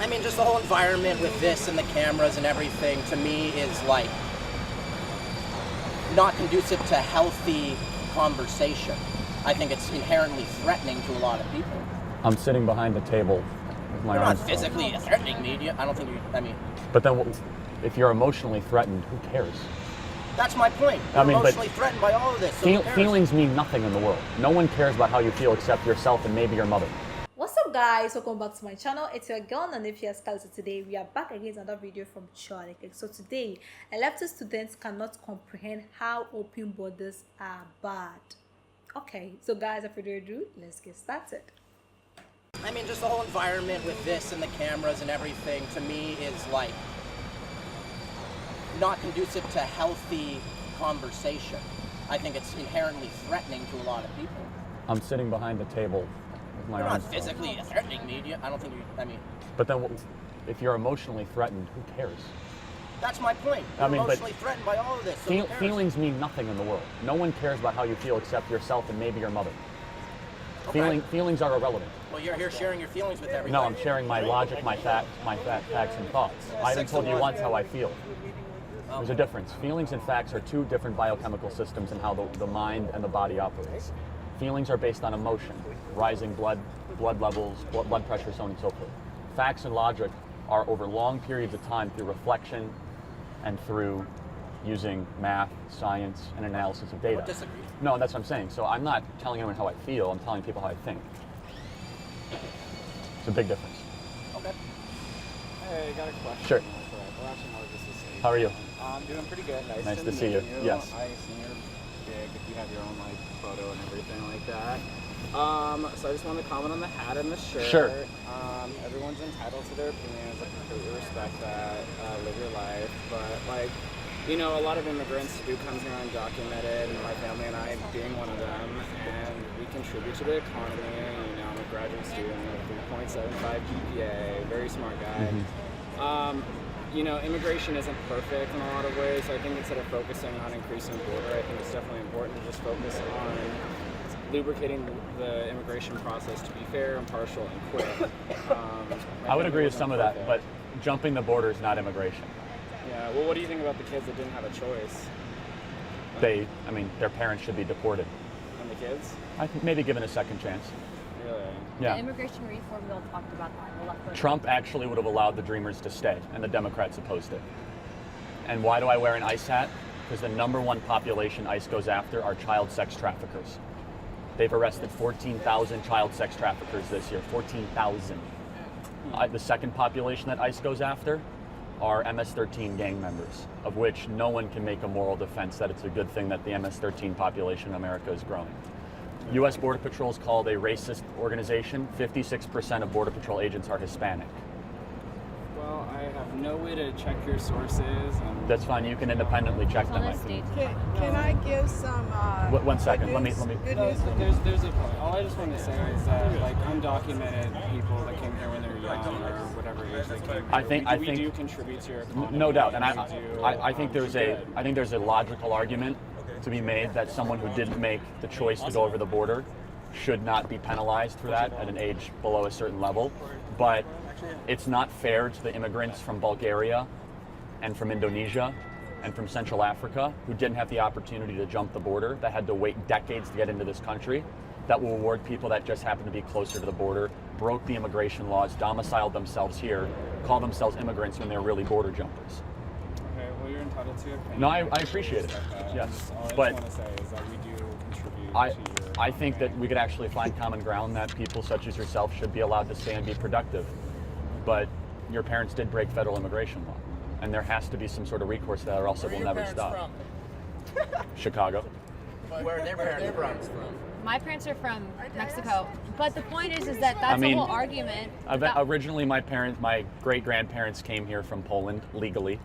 I mean, just the whole environment with this and the cameras and everything, to me, is like not conducive to healthy conversation. I think it's inherently threatening to a lot of people. I'm sitting behind the table with my You're arms not physically threatening me. I don't think you, I mean... But then, if you're emotionally threatened, who cares? That's my point. You're emotionally threatened by all of this, so feelings mean nothing in the world. No one cares about how you feel except yourself and maybe your mother. What's up, guys? Welcome back to my channel. It's your girl Nanefia Scal. So today we are back again with another video from Kirk. So today, leftist students cannot comprehend how open borders are bad. Okay, so guys, without further ado, let's get started. I mean, just the whole environment with this and the cameras and everything, to me, is like not conducive to healthy conversation. I think it's inherently threatening to a lot of people. I'm sitting behind the table with my arms. You're not physically threatening me. I don't think you, I mean... But then, if you're emotionally threatened, who cares? That's my point. You're emotionally threatened by all of this, so feelings mean nothing in the world. No one cares about how you feel except yourself and maybe your mother. Okay. Feelings are irrelevant. Well, you're here sharing your feelings with everybody. No, I'm sharing my logic, my facts and thoughts. I haven't told you once how I feel. There's a difference. Feelings and facts are two different biochemical systems in how the mind and the body operates. Feelings are based on emotion, rising blood levels, blood pressure, so on and so forth. Facts and logic are over long periods of time through reflection and through using math, science, and analysis of data. I disagree. No, that's what I'm saying. So I'm not telling anyone how I feel, I'm telling people how I think. It's a big difference. Okay. Hey, I got a question. Sure. Well, actually, no, just to say. How are you? I'm doing pretty good. Nice to see you. Yes. I see you're big. You have your own like photo and everything like that. So I just wanted to comment on the hat and the shirt. Sure. Everyone's entitled to their opinions. I completely respect that. Live your life. But like, you know, a lot of immigrants do come here undocumented, and my family and I being one of them, and we contribute to the economy. You know, I'm a graduate student with 3.75 GPA, very smart guy. Mm-hmm. You know, immigration isn't perfect in a lot of ways. So I think instead of focusing on increasing border, I think it's definitely important to just focus on lubricating the immigration process to be fair, impartial, and quick. I would agree with some of that, but jumping the border is not immigration. Yeah, well, what do you think about the kids that didn't have a choice? I mean, their parents should be deported. And the kids? I think maybe given a second chance. Really? Yeah. The immigration reform bill talked about that. The left Trump actually would have allowed the Dreamers to stay, and the Democrats opposed it. And why do I wear an ICE hat? Because the #1 population ICE goes after are child sex traffickers. They've arrested 14,000 child sex traffickers this year, 14,000. The second population that ICE goes after are MS-13 gang members, of which no one can make a moral defense that it's a good thing that the MS-13 population in America is growing. U.S. Border Patrol is called a racist organization. 56% of Border Patrol agents are Hispanic. Well, I have no way to check your sources. And That's fine. You can independently check them. Can I give some? 1 second. Let me. no, there's a point. All I just want to say is that like undocumented people that came here when they were young or whatever age they came here, we do contribute to your economy. No doubt, and I think there's a logical argument to be made that someone who didn't make the choice to go over the border should not be penalized for that at an age below a certain level. But it's not fair to the immigrants from Bulgaria and from Indonesia and from Central Africa who didn't have the opportunity to jump the border, that had to wait decades to get into this country, that will reward people that just happen to be closer to the border, broke the immigration laws, domiciled themselves here, call themselves immigrants when they're really border jumpers. Okay, well, you're entitled to your opinion. No, I appreciate it. Yes, all I just want to say is that we do contribute to your I think that we could actually find common ground that people such as yourself should be allowed to stay and be productive. But your parents did break federal immigration law, and there has to be some sort of recourse to that, or else it will never stop. Chicago. Where are their parents from? My parents are from Mexico, but the point is that that's the whole argument. Originally, my great-grandparents came here from Poland legally.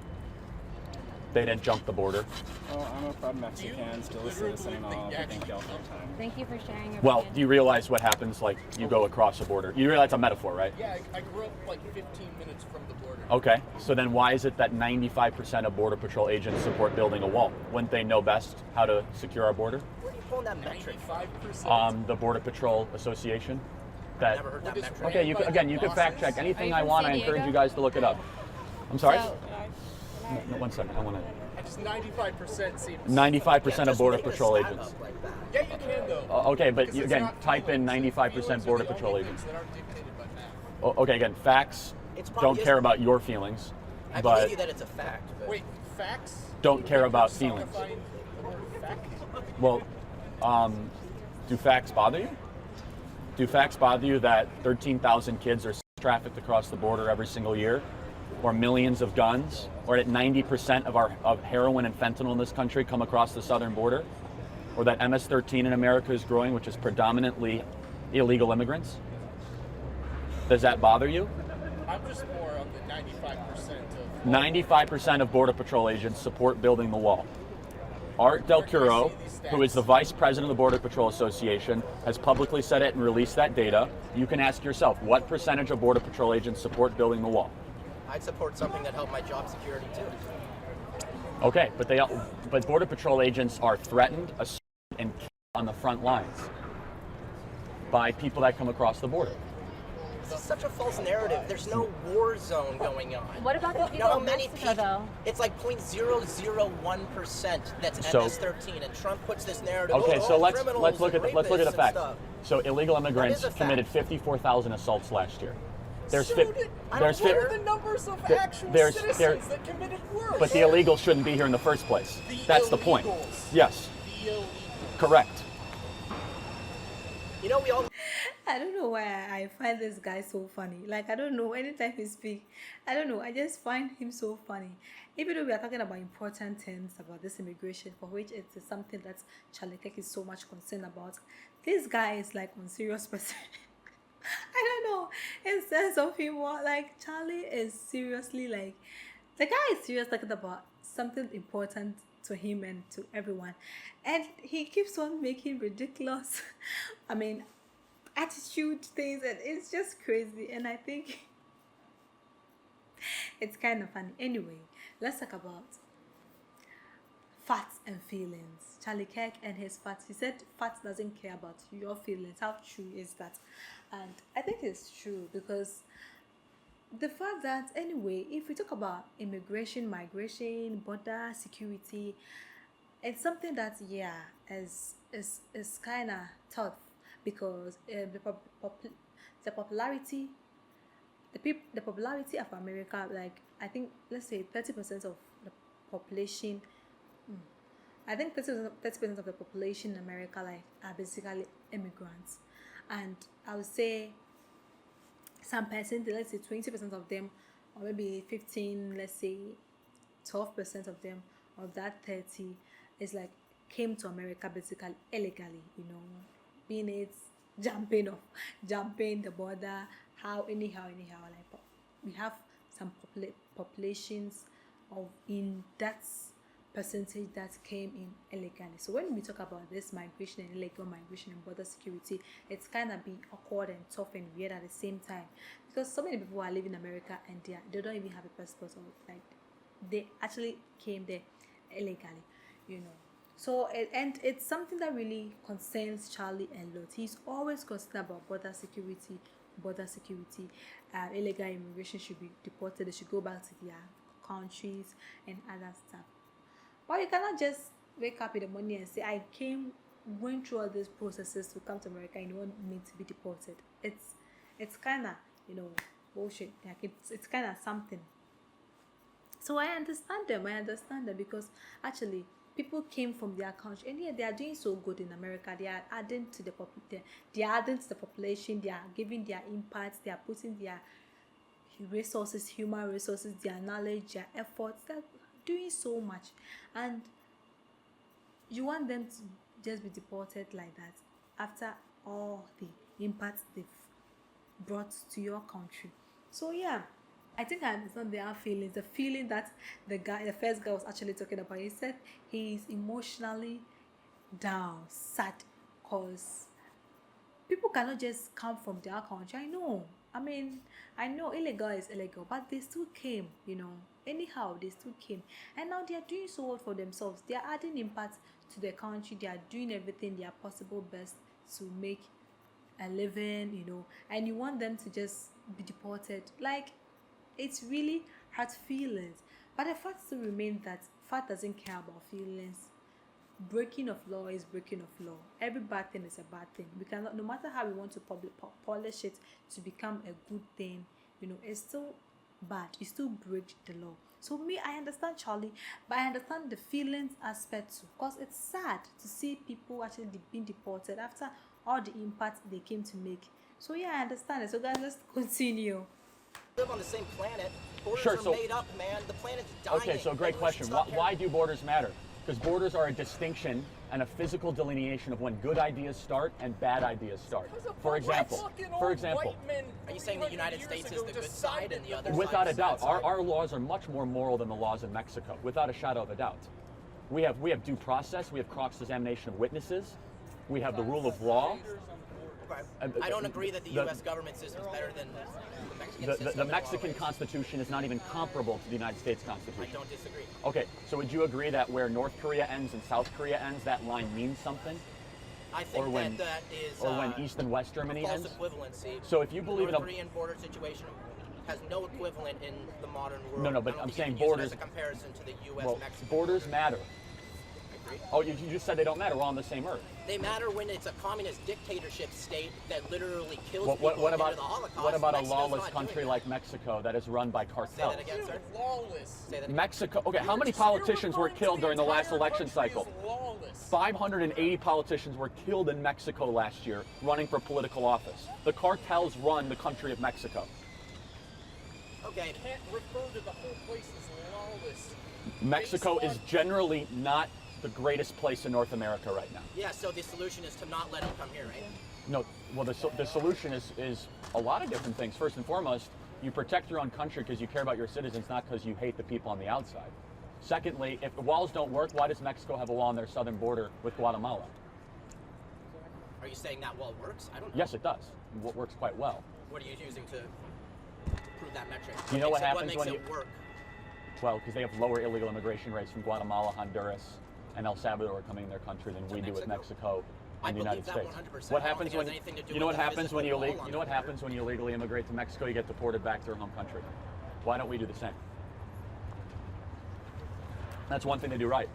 They didn't jump the border. Well, I'm a proud Mexican, still a citizen and all, but thank y'all for your time. Thank you for sharing your Well, opinion. do you realize what happens, like, you go across a border? You realize it's a metaphor, right? Yeah, I grew up like 15 minutes from the border. Okay, so then why is it that 95% of Border Patrol agents support building a wall? Wouldn't they know best how to secure our border? Where are you pulling that metric from? 5%. The Border Patrol Association. that. Never heard that metric. Okay, you can fact check anything I from want. San I encourage Diego? you guys to look it up. I'm sorry. So, No, 1 second. I want to. Just 95% seems. 95% of Just Border make a Patrol stat agents. up like that. Yeah, you can though. Okay, but Because you, it's again, not type in feelings. 95% Feelings Border are the Patrol only agents. things that aren't dictated by math. Okay, again, facts It's probably don't care isn't. about your feelings, I but believe you that it's a fact. But Wait, facts? don't care about You're feelings. personifying the word fact? Well, do facts bother you? Do facts bother you that 13,000 kids are trafficked across the border every single year? Or millions of guns? Or that 90% of heroin and fentanyl in this country come across the southern border? Or that MS-13 in America is growing, which is predominantly illegal immigrants? Does that bother you? I'm just more on the 95% of. 95% of Border Patrol agents support building the wall. Art Del Curo, who is the vice president of the Border Patrol Association, has publicly said it and released that data. You can ask yourself, what percentage of Border Patrol agents support building the wall? I'd support something that helped my job security too. Okay, but Border Patrol agents are threatened, assaulted, and killed on the front lines by people that come across the border. This is such a false narrative. There's no war zone going on. what about the You people know how in many Mexico, people? though? It's like 0.001% that's So- MS-13, and Trump puts this narrative. Okay, oh, so all let's criminals look at and let's look at the rapists and facts. stuff. So illegal immigrants That is a committed fact. 54,000 assaults last year. There's So fif- did- there's what fif- are the numbers of there- actual there's- citizens there- that committed worse? but the illegals shouldn't be here in the first place. The That's the point. illegals. Yes, The illegals. correct. You know, we all I don't know why I find this guy so funny. Like, I don't know, anytime he speaks, I don't know, I just find him so funny. Even though we are talking about important things about this immigration, for which it is something that Charlie Kirk is so much concerned about, this guy is like on serious person. I don't know, his sense of humor, like Charlie is seriously like, the guy is serious talking about something important to him and to everyone, and he keeps on making ridiculous attitude things, and it's just crazy, and I think it's kind of funny. Anyway, let's talk about facts and feelings. Charlie Kirk and his facts. He said facts doesn't care about your feelings. How true is that? And I think it's true, because the fact that, anyway, if we talk about immigration, migration, border security, it's something that is kind of tough, because the popularity of America, like, I think, let's say 30% of the population, I think 30% of the population in America, like, are basically immigrants, and I would say some percent, let's say 20% of them, or maybe 15, let's say 12% of them, of that 30, is like came to America basically illegally, being it jumping the border, anyhow, like, we have some populations of in that percentage that came in illegally. So when we talk about this migration and illegal migration and border security, it's kind of be awkward and tough and weird at the same time, because so many people are living in America and they don't even have a passport, or like they actually came there illegally, So it's something that really concerns Charlie a lot. He's always concerned about border security. Illegal immigration should be deported. They should go back to their countries and other stuff. But you cannot just wake up in the morning and say, I went through all these processes to come to America and you want me to be deported. It's kind of, bullshit. Like, it's kind of something. So I understand them, because actually people came from their country, and they are doing so good in America. They are adding to the population. They are giving their impact. They are putting their resources, human resources, their knowledge, their efforts. They're doing so much, and you want them to just be deported like that after all the impact they've brought to your country. So I think I understand their feelings. The feeling that the first guy was actually talking about. He said he's emotionally down, sad, because people cannot just come from their country. I know illegal is illegal, but they still came, Anyhow, they still came. And now they are doing so well for themselves. They are adding impact to their country. They are doing everything their possible best to make a living, and you want them to just be deported. Like, it's really hurt feelings. But the fact still remains that FAT doesn't care about feelings. Breaking of law is breaking of law. Every bad thing is a bad thing. We cannot, no matter how we want to polish it to become a good thing, it's still bad. You still break the law. So me, I understand Charlie, but I understand the feelings aspect too, because it's sad to see people actually being deported after all the impact they came to make. So yeah, I understand it. So guys, let's continue. Live on the same planet. Borders Sure, are made up, man. The planet's dying. Okay, so great Like, question. stop Why do borders matter? Because borders are a distinction and a physical delineation of when good ideas start and bad ideas start. For example, Are you saying the United States is the good side and the other without side a is doubt, the bad side? our laws are much more moral than the laws in Mexico, without a shadow of a doubt. We have due process, we have cross-examination of witnesses, we have the rule of law. Okay. I don't agree that the U.S. government system is better than the Mexican system. The Mexican Constitution is not even comparable to the United States I Constitution. don't disagree. Okay, so would you agree that where North Korea ends and South Korea ends, that line means something? I think Or when- that is or when East and West Germany false ends? equivalency. So if you believe the in a- North Korean border situation has no equivalent in the modern world. No, but I don't I'm think you saying can use it borders- as a comparison to the U.S. Well, Mexico. borders matter. I agree. Oh, you just said they don't matter. We're all on the same earth. They matter when it's a communist dictatorship state that literally kills What people about into the Holocaust. what about a Mexico's lawless not country doing like that. Mexico that is run by Say cartels? that again, sir. Lawless. Say that again. Mexico. Okay, how many politicians were killed during the last election cycle? Lawless. 580 politicians were killed in Mexico last year running for political office. The cartels run the country of Mexico. Okay. Can't refer to the whole place as lawless. Mexico is generally not the greatest place in North America right now. Yeah, so the solution is to not let them come here, right? No, well, the solution is a lot of different things. First and foremost, you protect your own country because you care about your citizens, not because you hate the people on the outside. Secondly, if the walls don't work, why does Mexico have a wall on their southern border with Guatemala? Are you saying that wall works? I don't know. Yes, it does. It works quite well. What are you using to prove that metric? You know what makes happens it, when makes it work? Well, because they have lower illegal immigration rates from Guatemala, Honduras, and El Salvador coming in their country than we do with Mexico I and the United believe that States. 100%. What I don't happens think it when has anything to do you know with what the happens when you physical wall on you know what the happens when you illegally immigrate to Mexico? You get deported back to your home country. Why don't we do the same? That's one thing to do right.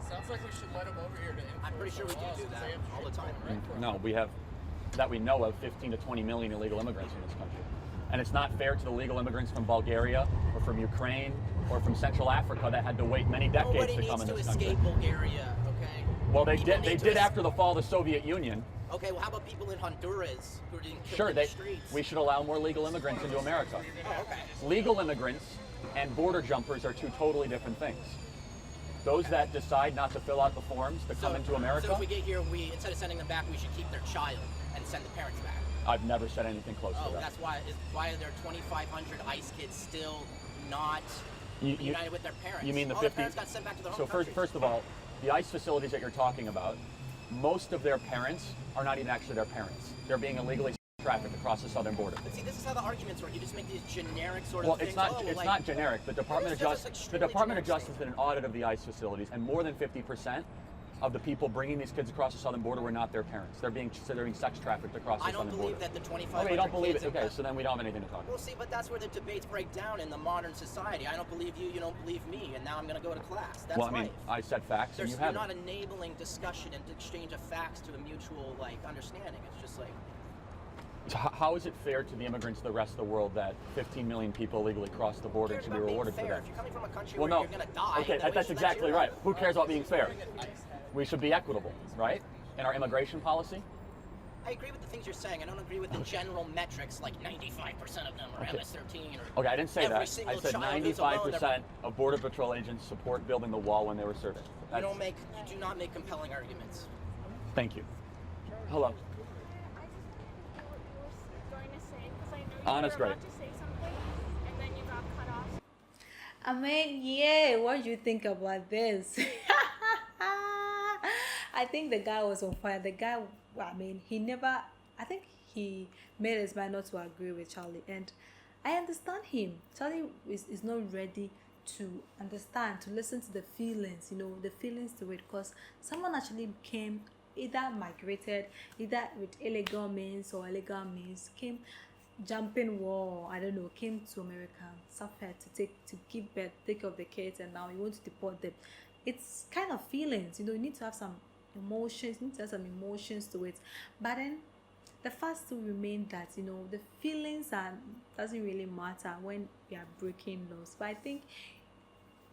Sounds like we should let them over here to enforce I'm pretty sure we our do laws, that 'cause they have all the time. right? No, we have that we know of 15 to 20 million illegal immigrants in this country. And it's not fair to the legal immigrants from Bulgaria or from Ukraine or from Central Africa that had to wait many decades Nobody to needs come in to this escape country. Bulgaria, okay? Well, they People did. They need to did es- after the fall of the Soviet Union. Okay, well, how about people in Honduras who are being killed Sure, in the streets? we should allow more legal immigrants into America. Oh, okay. Legal immigrants and border jumpers are two totally different things. Those that decide not to fill out the forms to come into America, So if we get here, we instead of sending them back, we should keep their child and send the parents back. I've never said anything close Oh, to that. that's why are there 2,500 ICE kids still not united with their parents? You mean the all 50? Their parents got sent back to their home So countries. first of all, the ICE facilities that you're talking about, most of their parents are not even actually their parents. They're being illegally trafficked across the southern border. But see, this is how the arguments work. You just make these generic sort of Well, things. it's not. Oh, It's like, not generic. The Department of It is, Justice. it's The extremely Department of generic Justice did an audit of the ICE facilities, and more than 50% of the people bringing these kids across the southern border were not their parents. They're being sex trafficked across the I don't southern believe border. that the 2,500 Okay, you don't believe it. kids Okay, so then we don't have anything to talk Well, about. see, but that's where the debates break down in the modern society. I don't believe you, you don't believe me, and now I'm going to go to class. That's Well, I mean, life. I said facts, and you You're haven't. not enabling discussion and exchange of facts to a mutual understanding. It's just like So how is it fair to the immigrants of the rest of the world that 15 million people illegally cross the border and cares should be about being rewarded for fair. that? If you're coming from a country Well, where no. you're going to die, Okay, then we that's should let exactly you right. live. Who cares about being fair? We should be equitable, right? In our immigration policy. I agree with the things you're saying. I don't agree with the general metrics like 95% of them are Okay. MS-13 or Okay, I didn't say every that. I single said child who's alone, 95% of Border Patrol agents support building the wall when they were serving. You do not make compelling arguments. Thank you. Hello. Anna's great. To say something, and then you got cut off. I mean, yeah, what do you think about this? I think the guy was on fire. The guy, I mean, I think he made his mind not to agree with Charlie. And I understand him. Charlie is not ready to understand, to listen to the feelings, the feelings to it. Because someone actually came either migrated, either with illegal means or illegal means, came jumping war, I don't know, came to America, suffered to give birth, take care of the kids, and now you want to deport them. It's kind of feelings, you need to have some emotions, you need to have some emotions to it. But then the fact still remain that the feelings doesn't really matter when we are breaking laws. But I think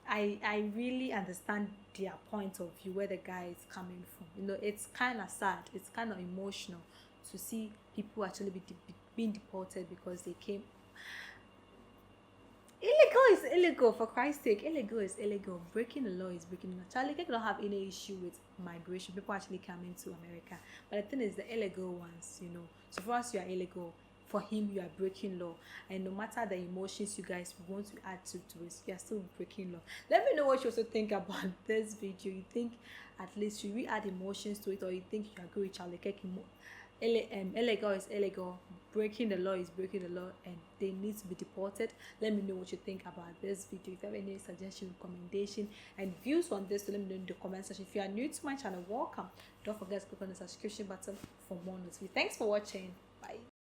I really understand their point of view, where the guy is coming from. It's kind of sad, it's kind of emotional to see people actually being deported because they came. Illegal is illegal, for Christ's sake. Illegal is illegal. Breaking the law is breaking the law. Charlie Kirk don't have any issue with migration, people actually coming to America. But the thing is, the illegal ones, So for us, you are illegal. For him, you are breaking law. And no matter the emotions you guys want to add to it, you are still breaking law. Let me know what you also think about this video. You think at least should we add emotions to it, or you think you agree with Charlie Kirk? Illegal is illegal, breaking the law is breaking the law, and they need to be deported. Let me know what you think about this video. If you have any suggestion, recommendation, and views on this, let me know in the comment section. If you are new to my channel, welcome. Don't forget to click on the subscription button for more notifications. Thanks for watching. Bye.